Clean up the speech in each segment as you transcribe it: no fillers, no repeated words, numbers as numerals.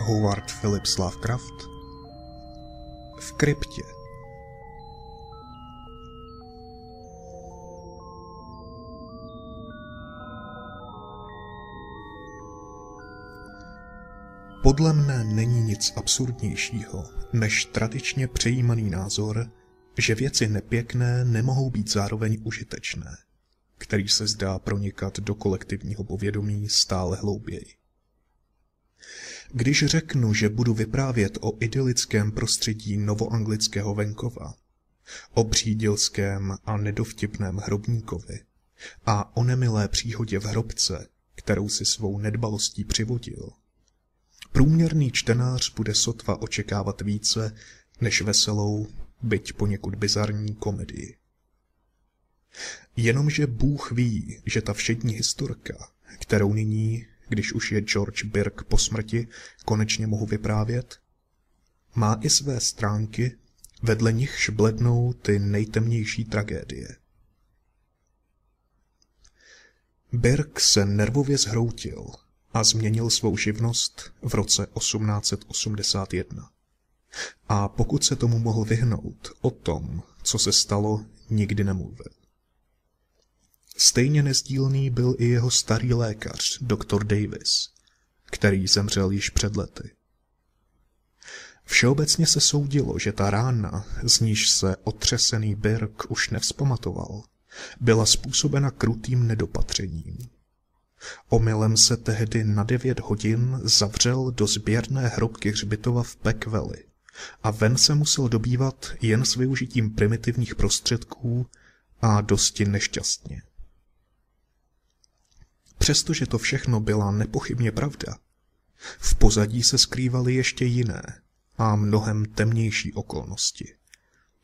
Howard Phillips Lovecraft v kryptě. Podle mne není nic absurdnějšího, než tradičně přejímaný názor, že věci nepěkné nemohou být zároveň užitečné, který se zdá pronikat do kolektivního povědomí stále hlouběji. Když řeknu, že budu vyprávět o idylickém prostředí novoanglického venkova, o přídělském a nedovtipném hrobníkovi a o nemilé příhodě v hrobce, kterou si svou nedbalostí přivodil, průměrný čtenář bude sotva očekávat více než veselou, byť poněkud bizarní komedii. Jenomže Bůh ví, že ta všední historka, kterou nyní, když už je George Birk po smrti, konečně mohu vyprávět, má i své stránky, vedle nichž blednou ty nejtemnější tragédie. Birk se nervově zhroutil a změnil svou živnost v roce 1881. A pokud se tomu mohl vyhnout, o tom, co se stalo, nikdy nemluvil. Stejně nezdílný byl i jeho starý lékař, doktor Davis, který zemřel již před lety. Všeobecně se soudilo, že ta rána, z níž se otřesený Birk už nevzpamatoval, byla způsobena krutým nedopatřením. Omylem se tehdy na 9 hodin zavřel do sběrné hrobky hřbitova v Peck Valley a ven se musel dobývat jen s využitím primitivních prostředků a dosti nešťastně. Přestože to všechno byla nepochybně pravda, v pozadí se skrývaly ještě jiné a mnohem temnější okolnosti,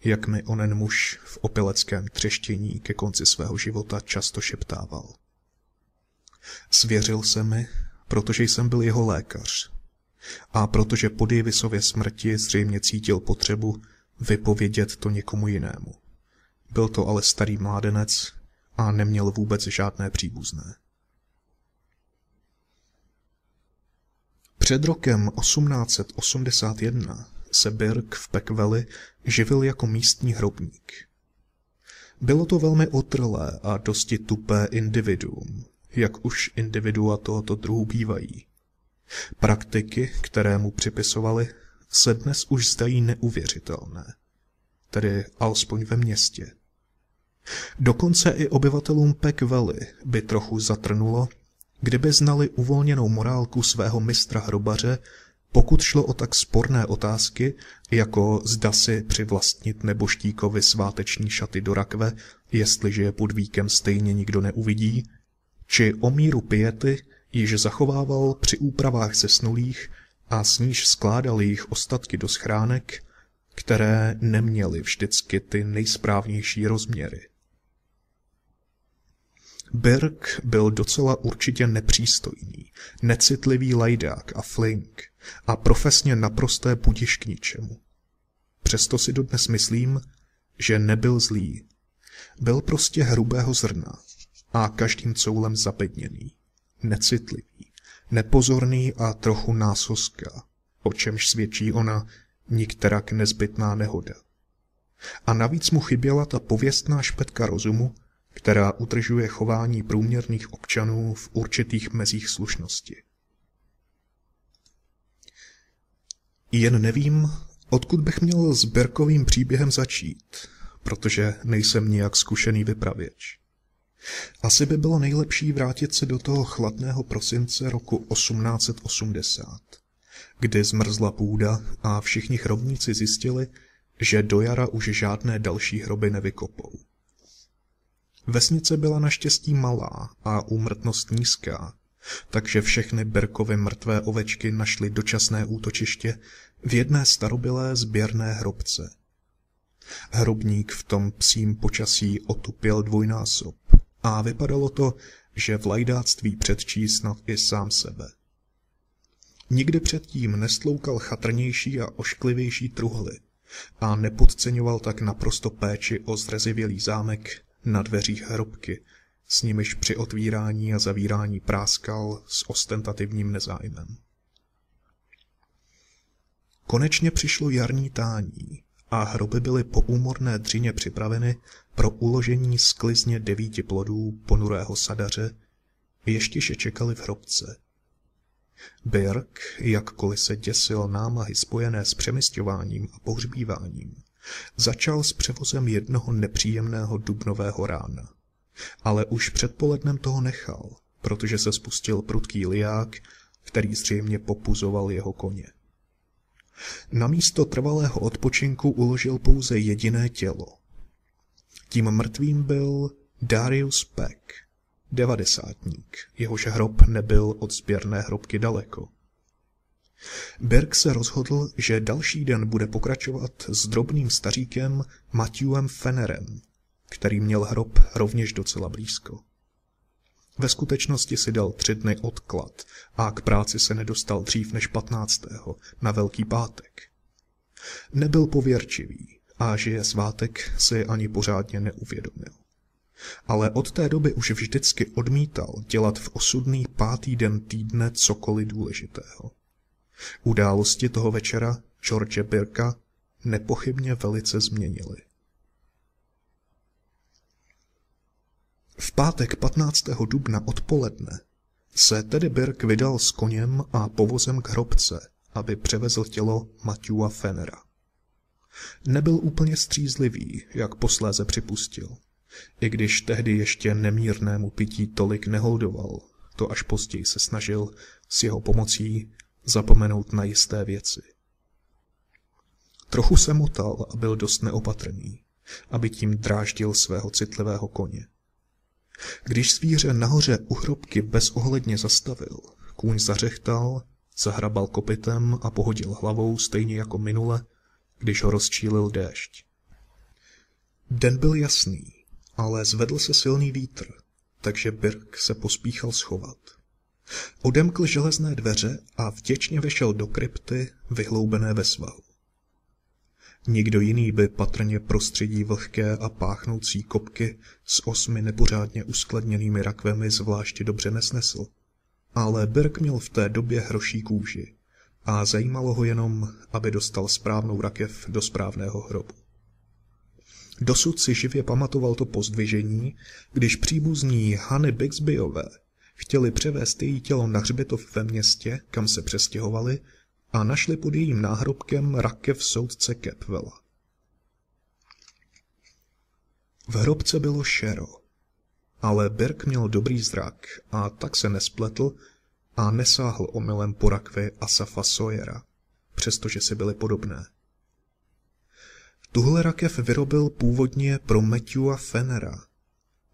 jak mi onen muž v opileckém třeštění ke konci svého života často šeptával. Svěřil se mi, protože jsem byl jeho lékař a protože po Davisově smrti zřejmě cítil potřebu vypovědět to někomu jinému. Byl to ale starý mládenec a neměl vůbec žádné příbuzné. Před rokem 1881 se Birk v Peck Valley živil jako místní hrobník. Bylo to velmi otrlé a dosti tupé individuum, jak už individua tohoto druhu bývají. Praktiky, které mu připisovali, se dnes už zdají neuvěřitelné, tedy alespoň ve městě. Dokonce i obyvatelům Peck Valley by trochu zatrnulo, kdyby znali uvolněnou morálku svého mistra hrobaře, pokud šlo o tak sporné otázky, jako zda si přivlastnit nebožtíkovi sváteční šaty do rakve, jestliže je pod víkem stejně nikdo neuvidí, či o míru piety, již zachovával při úpravách zesnulých a s níž skládal jejich ostatky do schránek, které neměly vždycky ty nejsprávnější rozměry. Birk byl docela určitě nepřístojný, necitlivý lajdák a flink a profesně naprosté budiš k ničemu. Přesto si dodnes myslím, že nebyl zlý. Byl prostě hrubého zrna a každým coulem zabedněný, necitlivý, nepozorný a trochu násoska, o čemž svědčí ona nikterak nezbytná nehoda. A navíc mu chyběla ta pověstná špetka rozumu, která udržuje chování průměrných občanů v určitých mezích slušnosti. Jen nevím, odkud bych měl s Birkovým příběhem začít, protože nejsem nijak zkušený vypravěč. Asi by bylo nejlepší vrátit se do toho chladného prosince roku 1880, kdy zmrzla půda a všichni hrobníci zjistili, že do jara už žádné další hroby nevykopou. Vesnice byla naštěstí malá a úmrtnost nízká, takže všechny Birkovy mrtvé ovečky našly dočasné útočiště v jedné starobylé sběrné hrobce. Hrobník v tom psím počasí otupěl dvojnásob a vypadalo to, že v lajdáctví předčí snad i sám sebe. Nikdy předtím nestloukal chatrnější a ošklivější truhly a nepodceňoval tak naprosto péči o zrezivělý zámek na dveřích hrobky, s nimiž při otvírání a zavírání práskal s ostentativním nezájmem. Konečně přišlo jarní tání a hroby byly po úmorné dřině připraveny pro uložení sklizně 9 plodů ponurého sadaře, ještěže čekali v hrobce. Birk, jakkoliv se děsil námahy spojené s přemisťováním a pohřbíváním, začal s převozem jednoho nepříjemného dubnového rána. Ale už předpolednem toho nechal, protože se spustil prudký liják, který zřejmě popuzoval jeho koně. Na místo trvalého odpočinku uložil pouze jediné tělo. Tím mrtvým byl Darius Peck, 90-tník, jehož hrob nebyl od sběrné hrobky daleko. Birk se rozhodl, že další den bude pokračovat s drobným staříkem Matthewem Fennerem, který měl hrob rovněž docela blízko. Ve skutečnosti si dal 3 dny odklad a k práci se nedostal dřív než 15. na Velký pátek. Nebyl pověrčivý a že je svátek si ani pořádně neuvědomil. Ale od té doby už vždycky odmítal dělat v osudný 5. den týdne cokoliv důležitého. Události toho večera George Birka nepochybně velice změnily. V pátek 15. dubna odpoledne se tedy Birk vydal s koněm a povozem k hrobce, aby převezl tělo Matthewa Fennera. Nebyl úplně střízlivý, jak posléze připustil, i když tehdy ještě nemírnému pití tolik neholdoval, to až později se snažil s jeho pomocí zapomenout na jisté věci. Trochu se motal a byl dost neopatrný, aby tím dráždil svého citlivého koně. Když zvíře nahoře u hrobky bezohledně zastavil, kůň zařechtal, zahrabal kopytem a pohodil hlavou stejně jako minule, když ho rozčílil déšť. Den byl jasný, ale zvedl se silný vítr, takže Birk se pospíchal schovat. Odemkl železné dveře a vděčně vešel do krypty vyhloubené ve svahu. Nikdo jiný by patrně prostředí vlhké a páchnoucí kopky s 8 nepořádně uskladněnými rakvemi zvláště dobře nesnesl, ale Birk měl v té době hroší kůži a zajímalo ho jenom, aby dostal správnou rakev do správného hrobu. Dosud si živě pamatoval to pozdvižení, když příbuzní Hany Bixbyové chtěli převést její tělo na hřbitov ve městě, kam se přestěhovali, a našli pod jejím náhrobkem rakev soudce Kepwella. V hrobce bylo šero, ale Birk měl dobrý zrak a tak se nespletl a nesáhl omylem po rakvi Asafa Sawyera, přestože si byly podobné. Tuhle rakev vyrobil původně pro Matthewa Fennera,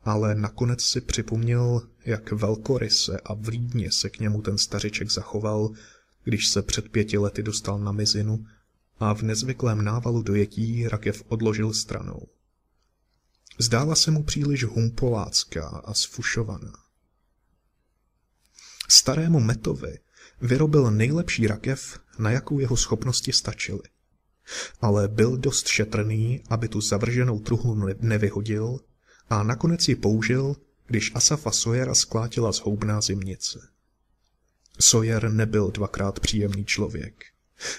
ale nakonec si připomněl, jak velkoryse a vlídně se k němu ten stařiček zachoval, když se před 5 lety dostal na mizinu a v nezvyklém návalu dojetí rakev odložil stranou. Zdála se mu příliš humpolácká a sfušovaná. Starému Metovi vyrobil nejlepší rakev, na jakou jeho schopnosti stačily. Ale byl dost šetrný, aby tu zavrženou truhlu nevyhodil a nakonec ji použil, když Asafa Sawyera sklátila zhoubná zimnice. Sawyer nebyl 2krát příjemný člověk.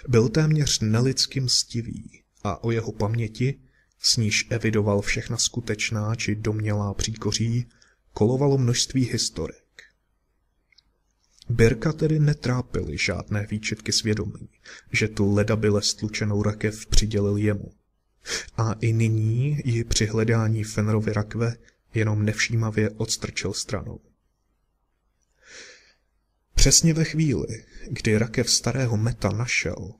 Byl téměř nelidsky mstivý a o jeho paměti, s níž evidoval všechna skutečná či domnělá příkoří, kolovalo množství historek. Birka tedy netrápily žádné výčitky svědomí, že tu ledabyle stlučenou rakev přidělil jemu. A i nyní ji při hledání Fennerovy rakve jenom nevšímavě odstrčil stranou. Přesně ve chvíli, kdy rakev starého Meta našel,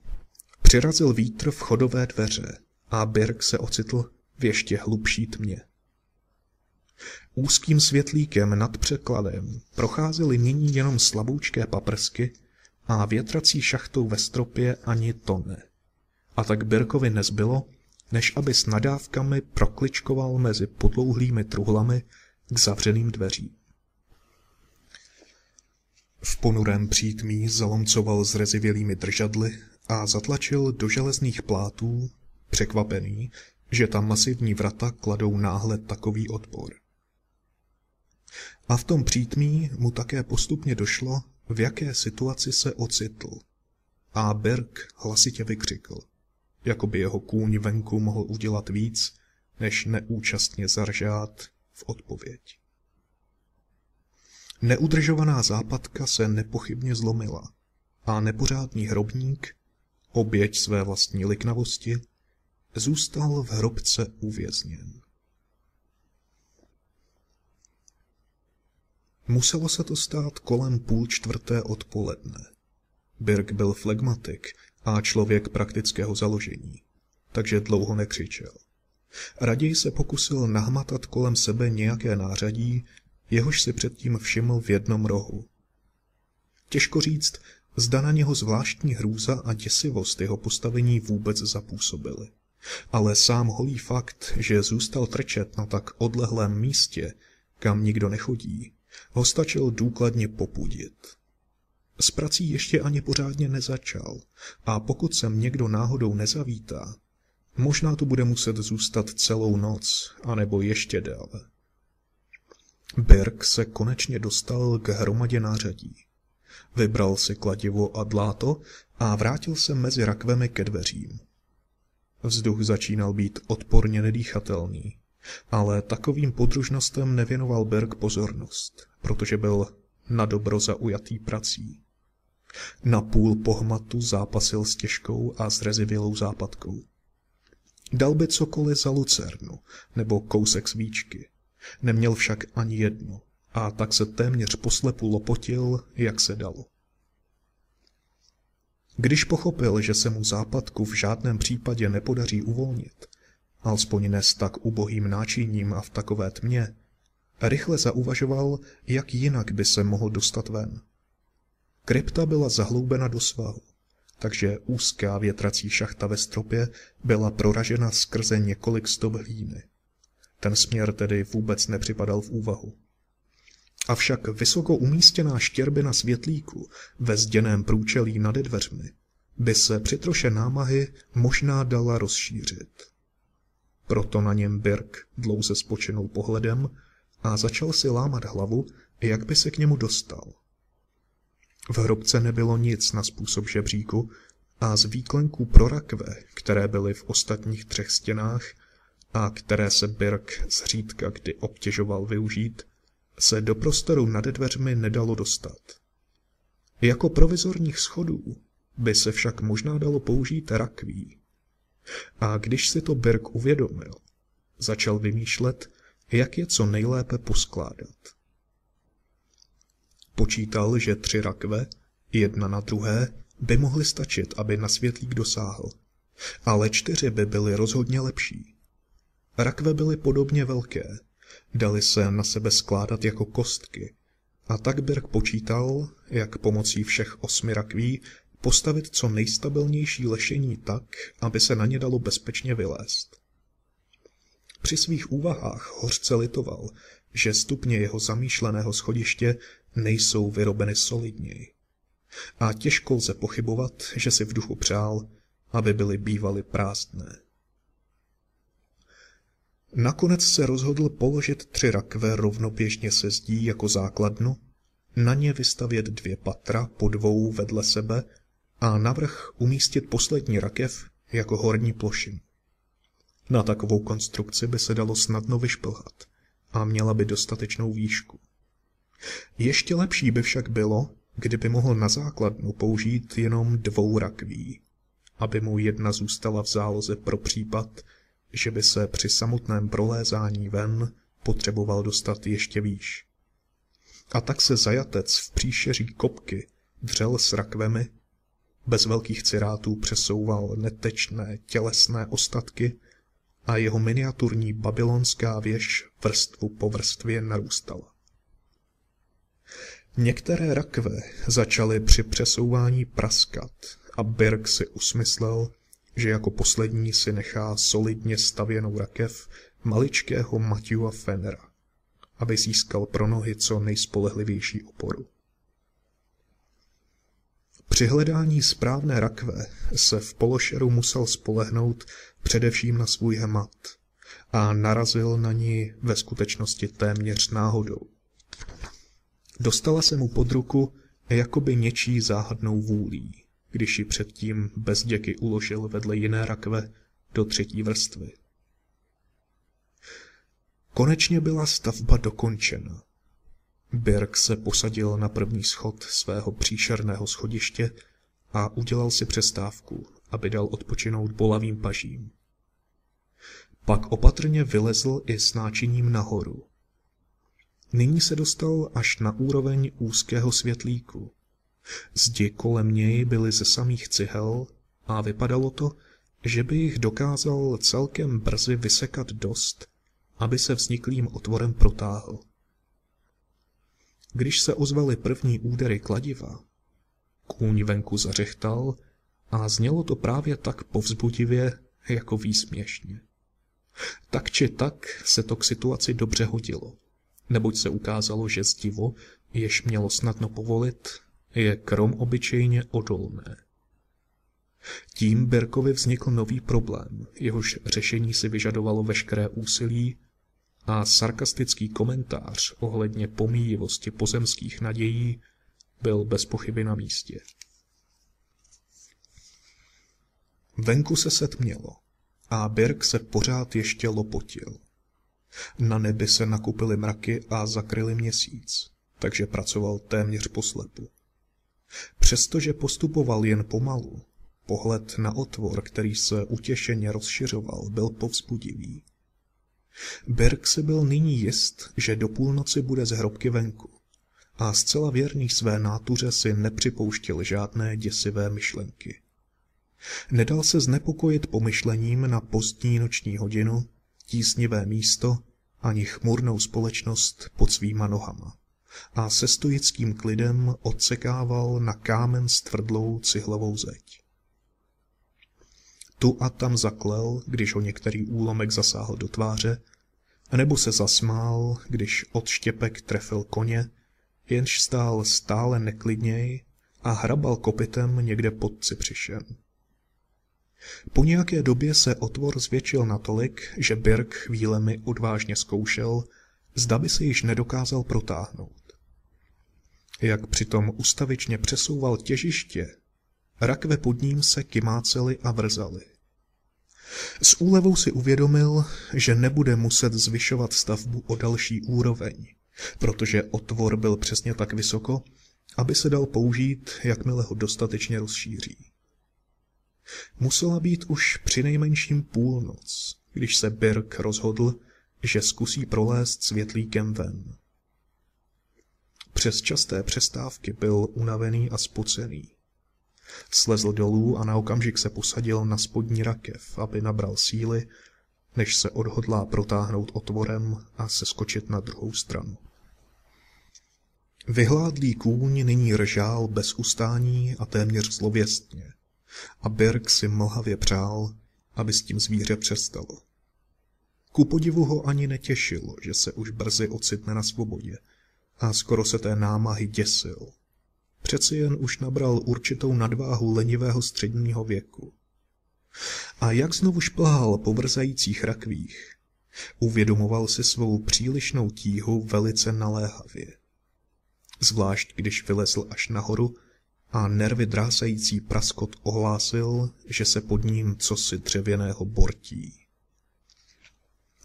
přirazil vítr v chodové dveře a Birk se ocitl v ještě hlubší tmě. Úzkým světlíkem nad překladem procházely nyní jenom slaboučké paprsky a větrací šachtou ve stropě ani to ne. A tak Birkovi nezbylo, než aby s nadávkami prokličkoval mezi podlouhlými truhlami k zavřeným dveřím. V ponurém přítmí zalomcoval zrezivělými držadly a zatlačil do železných plátů, překvapený, že ta masivní vrata kladou náhle takový odpor. A v tom přítmí mu také postupně došlo, v jaké situaci se ocitl a Birk hlasitě vykřikl, jako by jeho kůň venku mohl udělat víc, než neúčastně zaržát v odpověď. Neudržovaná západka se nepochybně zlomila a nepořádný hrobník, oběť své vlastní liknavosti, zůstal v hrobce uvězněn. Muselo se to stát kolem 3:30 odpoledne. Birk byl flegmatik a člověk praktického založení, takže dlouho nekřičel. Raději se pokusil nahmatat kolem sebe nějaké nářadí, jehož si předtím všiml v jednom rohu. Těžko říct, zda na něho zvláštní hrůza a děsivost jeho postavení vůbec zapůsobily. Ale sám holý fakt, že zůstal trčet na tak odlehlém místě, kam nikdo nechodí, ho stačil důkladně popudit. S prací ještě ani pořádně nezačal a pokud sem někdo náhodou nezavítá, možná tu bude muset zůstat celou noc, anebo ještě déle. Birk se konečně dostal k hromadě nářadí. Vybral si kladivo a dláto a vrátil se mezi rakvemi ke dveřím. Vzduch začínal být odporně nedýchatelný, ale takovým podružnostem nevěnoval Birk pozornost, protože byl nadobro zaujatý prací. Napůl pohmatu zápasil s těžkou a zrezivělou západkou. Dal by cokoliv za lucernu nebo kousek svíčky, neměl však ani jednu a tak se téměř poslepu lopotil, jak se dalo. Když pochopil, že se mu západku v žádném případě nepodaří uvolnit, alespoň ne s tak ubohým náčiním a v takové tmě, rychle zauvažoval, jak jinak by se mohl dostat ven. Krypta byla zahloubena do svahu, takže úzká větrací šachta ve stropě byla proražena skrze několik stop hlíny. Ten směr tedy vůbec nepřipadal v úvahu. Avšak vysoko umístěná štěrbina světlíku ve zděném průčelí nade dveřmi by se při troše námahy možná dala rozšířit. Proto na něm Birk dlouze spočinul pohledem a začal si lámat hlavu, jak by se k němu dostal. V hrobce nebylo nic na způsob žebříku a z výklenků pro rakve, které byly v ostatních 3 stěnách a které se Birk zřídka kdy obtěžoval využít, se do prostoru nade dveřmi nedalo dostat. Jako provizorních schodů by se však možná dalo použít rakví. A když si to Birk uvědomil, začal vymýšlet, jak je co nejlépe poskládat. Počítal, že 3 rakve, jedna na druhé, by mohly stačit, aby na světlík dosáhl, ale 4 by byly rozhodně lepší. Rakve byly podobně velké, daly se na sebe skládat jako kostky, a tak Birk počítal, jak pomocí všech 8 rakví postavit co nejstabilnější lešení tak, aby se na ně dalo bezpečně vylézt. Při svých úvahách hořce litoval, že stupně jeho zamýšleného schodiště nejsou vyrobeny solidněji. A těžko lze pochybovat, že si v duchu přál, aby byly bývaly prázdné. Nakonec se rozhodl položit 3 rakve rovnoběžně se zdí jako základnu, na ně vystavět 2 patra po 2 vedle sebe a navrch umístit poslední rakev jako horní plošinu. Na takovou konstrukci by se dalo snadno vyšplhat a měla by dostatečnou výšku. Ještě lepší by však bylo, kdyby mohl na základnu použít jenom 2 rakví, aby mu jedna zůstala v záloze pro případ, že by se při samotném prolézání ven potřeboval dostat ještě výš. A tak se zajatec v příšeří kopky dřel s rakvemi, bez velkých cirátů přesouval netečné tělesné ostatky a jeho miniaturní babylonská věž vrstvu po vrstvě narůstala. Některé rakve začaly při přesouvání praskat a Birk si usmyslel, že jako poslední si nechá solidně stavěnou rakev maličkého Matthewa Fennera, aby získal pro nohy co nejspolehlivější oporu. Při hledání správné rakve se v pološeru musel spolehnout především na svůj hemat a narazil na ní ve skutečnosti téměř náhodou. Dostala se mu pod ruku jakoby něčí záhadnou vůlí když ji předtím bez děky uložil vedle jiné rakve do 3. vrstvy. Konečně byla stavba dokončena. Birk se posadil na první schod svého příšerného schodiště a udělal si přestávku, aby dal odpočinout bolavým pažím. Pak opatrně vylezl i s náčiním nahoru. Nyní se dostal až na úroveň úzkého světlíku. Zdi kolem něj byly ze samých cihel a vypadalo to, že by jich dokázal celkem brzy vysekat dost, aby se vzniklým otvorem protáhl. Když se ozvaly první údery kladiva, kůň venku zařechtal a znělo to právě tak povzbudivě jako výsměšně. Tak či tak se to k situaci dobře hodilo, neboť se ukázalo, že zdivo, jež mělo snadno povolit, je krom obyčejně odolné. Tím Birkovi vznikl nový problém, jehož řešení si vyžadovalo veškeré úsilí a sarkastický komentář ohledně pomíjivosti pozemských nadějí byl bez pochyby na místě. Venku se setmělo a Birk se pořád ještě lopotil. Na nebi se nakupily mraky a zakryly měsíc, takže pracoval téměř poslepu. Přestože postupoval jen pomalu, pohled na otvor, který se utěšeně rozšiřoval, byl povzbudivý. Birk si byl nyní jist, že do půlnoci bude z hrobky venku a zcela věrný své nátuře si nepřipouštěl žádné děsivé myšlenky. Nedal se znepokojit pomyšlením na pozdní noční hodinu, tísnivé místo ani chmurnou společnost pod svýma nohama a se stoickým klidem odsekával na kámen stvrdlou cihlovou zeď. Tu a tam zaklel, když ho některý úlomek zasáhl do tváře, nebo se zasmál, když odštěpek trefil koně, jenž stál stále neklidněji a hrabal kopytem někde pod cipřišem. Po nějaké době se otvor zvětšil natolik, že Birk chvílemi odvážně zkoušel, zda by se již nedokázal protáhnout. Jak přitom ustavičně přesouval těžiště, rakve pod ním se kymácely a vrzaly. S úlevou si uvědomil, že nebude muset zvyšovat stavbu o další úroveň, protože otvor byl přesně tak vysoko, aby se dal použít, jakmile ho dostatečně rozšíří. Musela být už přinejmenším půlnoc, když se Birk rozhodl, že zkusí prolézt světlíkem ven. Přes časté přestávky byl unavený a spocený. Slezl dolů a na okamžik se posadil na spodní rakev, aby nabral síly, než se odhodlá protáhnout otvorem a seskočit na druhou stranu. Vyhládlý kůň nyní ržál bez ustání a téměř zlověstně, a Birk si mlhavě přál, aby s tím zvíře přestalo. Ku podivu ho ani netěšilo, že se už brzy ocitne na svobodě, a skoro se té námahy děsil. Přeci jen už nabral určitou nadváhu lenivého středního věku. A jak znovu šplhal po vrzajících rakvích, uvědomoval si svou přílišnou tíhu velice naléhavě. Zvlášť když vylezl až nahoru a nervy drásající praskot ohlásil, že se pod ním cosi dřevěného bortí.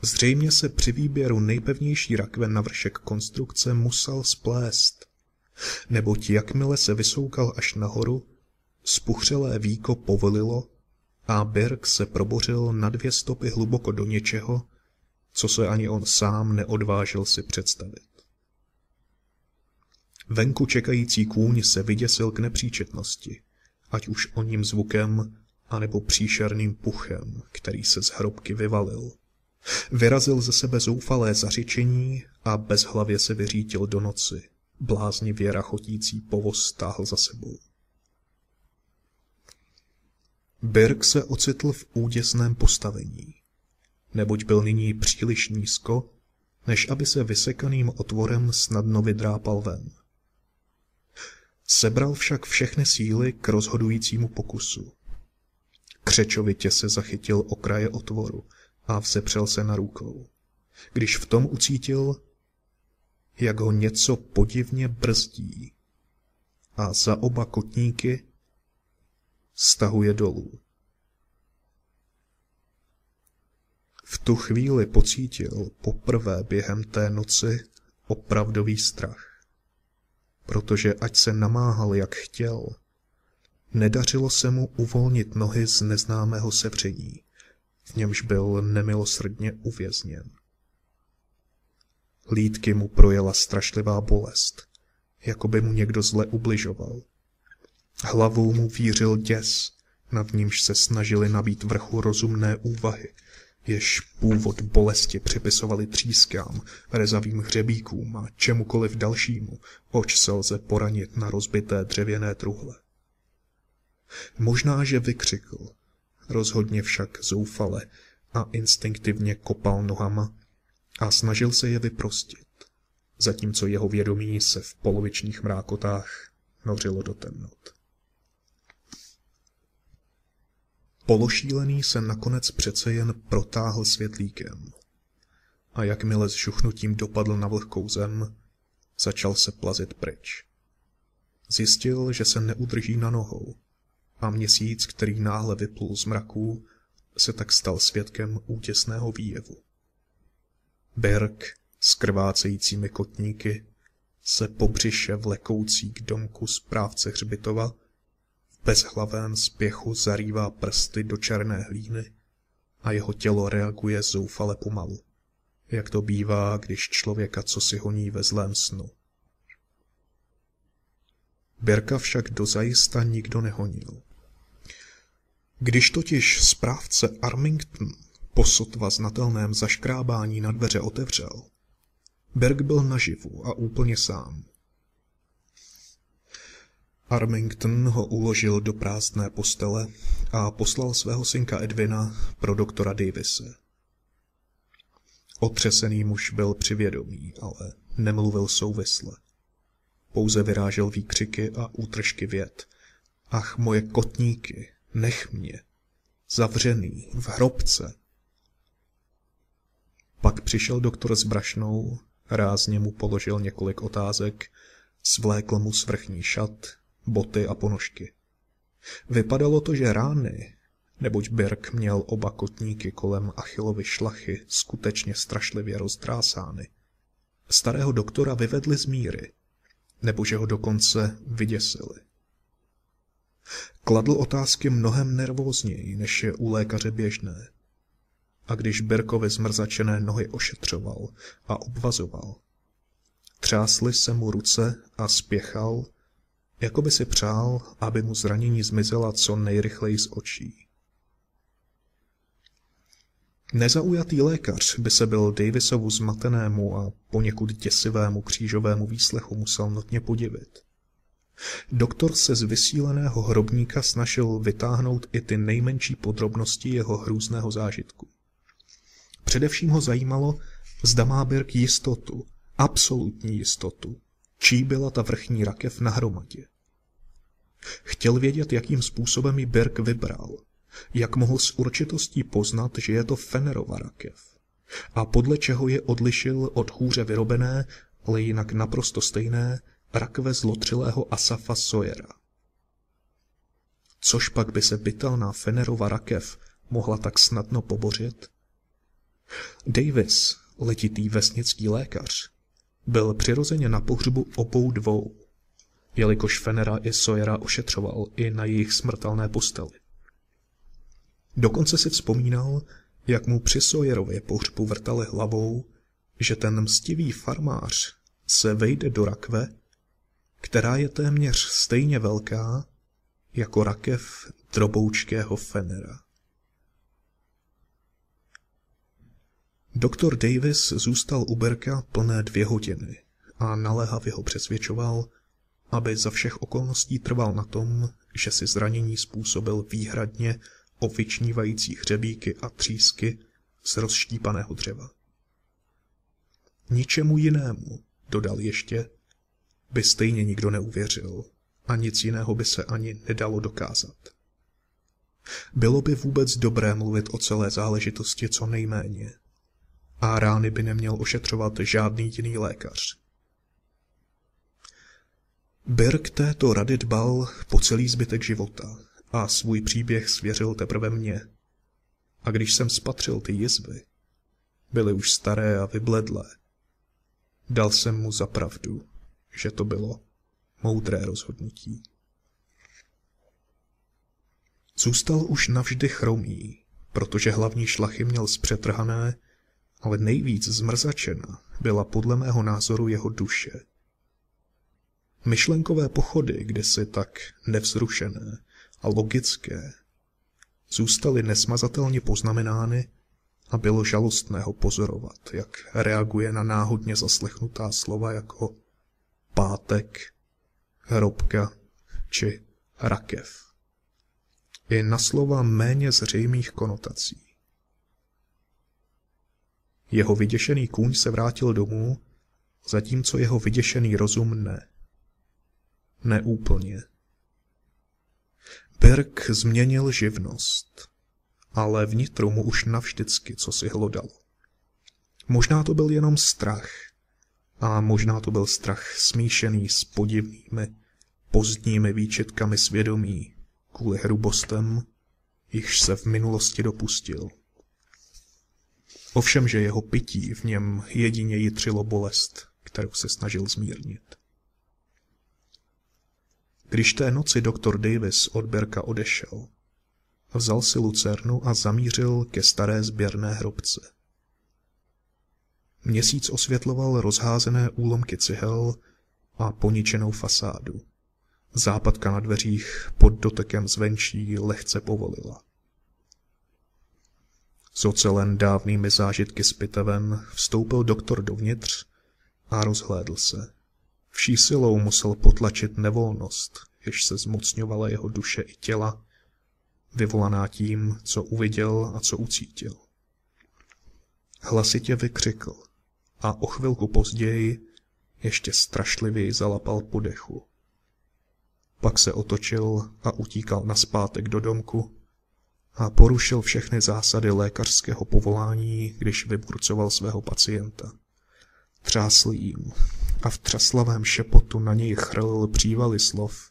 Zřejmě se při výběru nejpevnější rakve na vršek konstrukce musel splést, neboť jakmile se vysoukal až nahoru, spuchřelé víko povolilo a Birk se probořil na 2 stopy hluboko do něčeho, co se ani on sám neodvážil si představit. Venku čekající kůň se vyděsil k nepříčetnosti, ať už oním zvukem, anebo příšerným puchem, který se z hrobky vyvalil. Vyrazil ze sebe zoufalé zařičení a bezhlavě se vyřítil do noci. Bláznivě rachotící povoz stáhl za sebou. Birk se ocitl v úděsném postavení, neboť byl nyní příliš nízko, než aby se vysekaným otvorem snadno vydrápal ven. Sebral však všechny síly k rozhodujícímu pokusu. Křečovitě se zachytil okraje otvoru a vzepřel se na rukou, když v tom ucítil, jak ho něco podivně brzdí, a za oba kotníky stahuje dolů. V tu chvíli pocítil poprvé během té noci opravdový strach. Protože ať se namáhal, jak chtěl, nedařilo se mu uvolnit nohy z neznámého sevření, v němž byl nemilosrdně uvězněn. Lýdky mu projela strašlivá bolest, jako by mu někdo zle ubližoval. Hlavou mu vířil děs, nad nímž se snažili nabít vrchu rozumné úvahy, jež původ bolesti připisovali třískám, rezavým hřebíkům a čemukoliv dalšímu, oč se lze poranit na rozbité dřevěné truhle. Možná, že vykřikl, rozhodně však zoufale a instinktivně kopal nohama a snažil se je vyprostit, zatímco jeho vědomí se v polovičních mrákotách nořilo do temnot. Pološílený se nakonec přece jen protáhl světlíkem a jakmile s žuchnutím dopadl na vlhkou zem, začal se plazit pryč. Zjistil, že se neudrží na nohou a měsíc, který náhle vyplul z mraků, se tak stal svědkem úděsného výjevu. Berg s krvácejícími kotníky se po břiše vlekoucí k domku správce hřbitova v bezhlavém spěchu zarývá prsty do černé hlíny a jeho tělo reaguje zoufale pomalu, jak to bývá, když člověka cosi honí ve zlém snu. Berka však dozajista nikdo nehonil. Když totiž správce Armington po sotva znatelném zaškrábání na dveře otevřel, Berg byl naživu a úplně sám. Armington ho uložil do prázdné postele a poslal svého synka Edwina pro doktora Davise. Otřesený muž byl při vědomí, ale nemluvil souvisle. Pouze vyrážel výkřiky a útržky vět. Ach, moje kotníky, nech mě, zavřený, v hrobce. Pak přišel doktor s brašnou, rázně mu položil několik otázek, svlékl mu svrchní šat, boty a ponožky. Vypadalo to, že rány, neboť Berg měl oba kotníky kolem Achillovy šlachy skutečně strašlivě rozdrásány, starého doktora vyvedli z míry, nebo že ho dokonce vyděsili. Kladl otázky mnohem nervózněji, než je u lékaře běžné. A když Berkovi zmrzačené nohy ošetřoval a obvazoval, třásly se mu ruce a spěchal, jako by si přál, aby mu zranění zmizela co nejrychleji z očí. Nezaujatý lékař by se byl Davisovu zmatenému a poněkud děsivému křížovému výslechu musel notně podivit. Doktor se z vysíleného hrobníka snažil vytáhnout i ty nejmenší podrobnosti jeho hrůzného zážitku. Především ho zajímalo, zda má Berg jistotu, absolutní jistotu, čí byla ta vrchní rakev na hromadě. Chtěl vědět, jakým způsobem ji Berg vybral, jak mohl s určitostí poznat, že je to Fenerova rakev, a podle čeho je odlišil od hůře vyrobené, ale jinak naprosto stejné, rakve zlotřilého Asafa Sawyera. Což pak by se bytelná Fenerova rakev mohla tak snadno pobořit? Davis, letitý vesnický lékař, byl přirozeně na pohřbu obou dvou, jelikož Fenera i Sawyera ošetřoval i na jejich smrtelné posteli. Dokonce si vzpomínal, jak mu při Sawyerově pohřbu vrtali hlavou, že ten mstivý farmář se vejde do rakve, která je téměř stejně velká jako rakev droboučkého Fenera. Doktor Davis zůstal u Berka plné 2 hodiny a naléhavě ho přesvědčoval, aby za všech okolností trval na tom, že si zranění způsobil výhradně o vyčnívající hřebíky a třísky z rozštípaného dřeva. Ničemu jinému, dodal ještě, by stejně nikdo neuvěřil a nic jiného by se ani nedalo dokázat. Bylo by vůbec dobré mluvit o celé záležitosti co nejméně a rány by neměl ošetřovat žádný jiný lékař. Berg této rady dbal po celý zbytek života a svůj příběh svěřil teprve mně. A když jsem spatřil ty jizvy, byly už staré a vybledlé, dal jsem mu za pravdu, že to bylo moudré rozhodnutí. Zůstal už navždy chromý, protože hlavní šlachy měl zpřetrhané, ale nejvíc zmrzačena byla podle mého názoru jeho duše. Myšlenkové pochody, kdysi tak nevzrušené a logické, zůstaly nesmazatelně poznamenány a bylo žalostné ho pozorovat, jak reaguje na náhodně zaslechnutá slova jako pátek, hrobka či rakev. I na slova méně zřejmých konotací. Jeho vyděšený kůň se vrátil domů, zatímco jeho vyděšený rozum ne. Neúplně. Birk změnil živnost, ale vnitru mu už navždycky cosi hlodalo. Možná to byl jenom strach, a možná to byl strach smíšený s podivnými, pozdními výčitkami svědomí kvůli hrubostem, jichž se v minulosti dopustil. Ovšem, že jeho pití v něm jedině jitřilo bolest, kterou se snažil zmírnit. Když té noci doktor Davis od Birka odešel, vzal si lucernu a zamířil ke staré sběrné hrobce. Měsíc osvětloval rozházené úlomky cihel a poničenou fasádu. Západka na dveřích pod dotekem zvenčí lehce povolila. Zocelen dávnými zážitky s pitevem vstoupil doktor dovnitř a rozhlédl se. Vší silou musel potlačit nevolnost, jež se zmocňovala jeho duše i těla, vyvolaná tím, co uviděl a co ucítil. Hlasitě vykřikl a o chvilku později ještě strašlivěji zalapal po dechu. Pak se otočil a utíkal nazpátek do domku a porušil všechny zásady lékařského povolání, když vyburcoval svého pacienta. Třásl jím a v třaslavém šepotu na něj chrlil přívaly slov,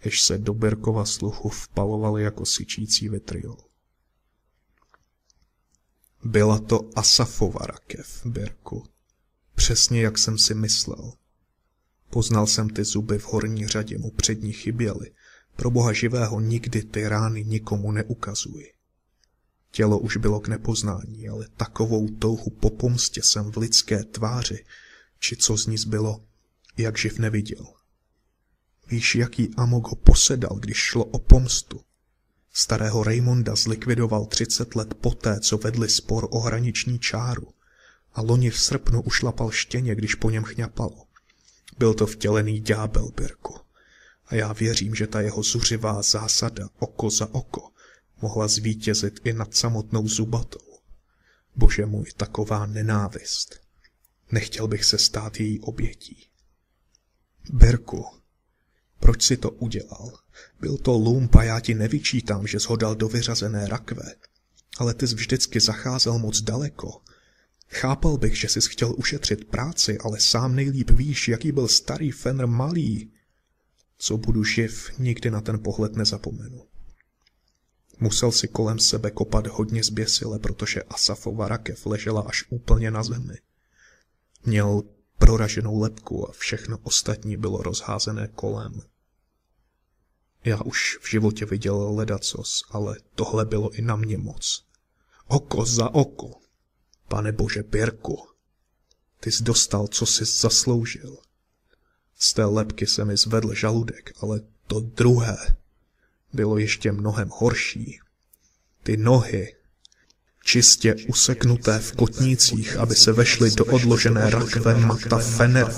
jež se do Birkova sluchu vpalovaly jako syčící vitriol. Byla to Asafova rakev, Birku. Přesně jak jsem si myslel. Poznal jsem ty zuby v horní řadě, mu před ní chyběly. Pro Boha živého nikdy ty rány nikomu neukazuji. Tělo už bylo k nepoznání, ale takovou touhu po pomstě jsem v lidské tváři, či co z ní zbylo, jak živ neviděl. Víš, jaký amok ho posedal, když šlo o pomstu? Starého Raymonda zlikvidoval 30 let poté, co vedli spor o hraniční čáru, a loni v srpnu ušlapal štěně, když po něm chňapalo. Byl to vtělený ďábel, Birku, a já věřím, že ta jeho zuřivá zásada oko za oko mohla zvítězit i nad samotnou zubatou. Bože můj, taková nenávist. Nechtěl bych se stát její obětí. Birku, proč si to udělal? Byl to lump a já ti nevyčítám, že jsi ho dal do vyřazené rakve, ale ty jsi vždycky zacházel moc daleko. Chápal bych, že jsi chtěl ušetřit práci, ale sám nejlíp víš, jaký byl starý Fenr malý. Co budu živ, nikdy na ten pohled nezapomenu. Musel si kolem sebe kopat hodně zběsile, protože Asafova rakev ležela až úplně na zemi. Měl proraženou lebku a všechno ostatní bylo rozházené kolem. Já už v životě viděl ledacos, ale tohle bylo i na mě moc. Oko za oko. Pane Bože, Birku, ty jsi dostal, co jsi zasloužil. Z té lebky se mi zvedl žaludek, ale to druhé bylo ještě mnohem horší. Ty nohy, čistě useknuté v kotnících, aby se vešly do odložené rakve Mata Fener.